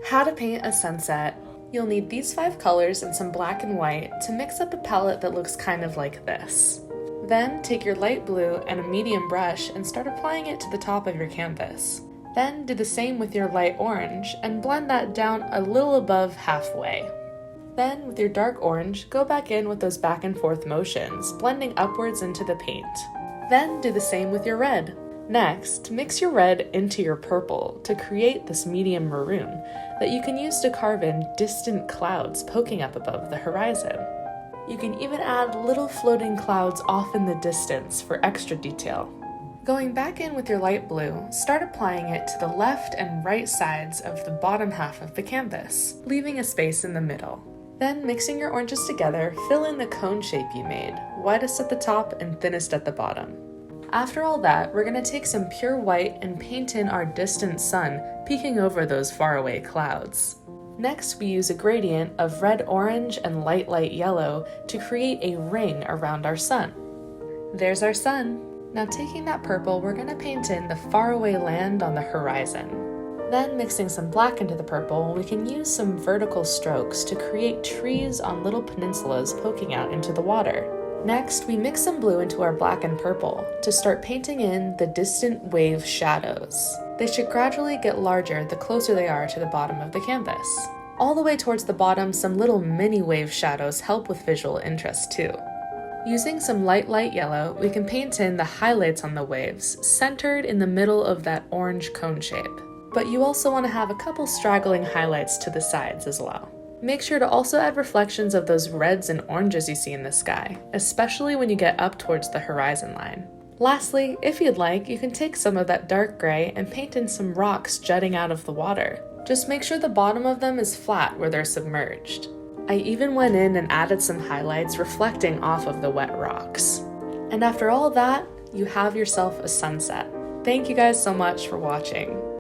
How to paint a sunset. You'll need these 5 colors and some black and white to mix up a palette that looks kind of like this. Then take your light blue and a medium brush and start applying it to the top of your canvas. Then do the same with your light orange and blend that down a little above halfway. Then with your dark orange, go back in with those back and forth motions, blending upwards into the paint. Then do the same with your red. Next, mix your red into your purple to create this medium maroon that you can use to carve in distant clouds poking up above the horizon. You can even add little floating clouds off in the distance for extra detail. Going back in with your light blue, start applying it to the left and right sides of the bottom half of the canvas, leaving a space in the middle. Then, mixing your oranges together, fill in the cone shape you made, widest at the top and thinnest at the bottom. After all that, we're going to take some pure white and paint in our distant sun peeking over those faraway clouds. Next, we use a gradient of red-orange and light yellow to create a ring around our sun. There's our sun. Now taking that purple, we're going to paint in the faraway land on the horizon. Then, mixing some black into the purple, we can use some vertical strokes to create trees on little peninsulas poking out into the water. Next, we mix some blue into our black and purple to start painting in the distant wave shadows. They should gradually get larger the closer they are to the bottom of the canvas. All the way towards the bottom, some little mini wave shadows help with visual interest too. Using some light yellow, we can paint in the highlights on the waves, centered in the middle of that orange cone shape. But you also want to have a couple straggling highlights to the sides as well. Make sure to also add reflections of those reds and oranges you see in the sky, especially when you get up towards the horizon line. Lastly, if you'd like, you can take some of that dark gray and paint in some rocks jutting out of the water. Just make sure the bottom of them is flat where they're submerged. I even went in and added some highlights reflecting off of the wet rocks. And after all that, you have yourself a sunset. Thank you guys so much for watching.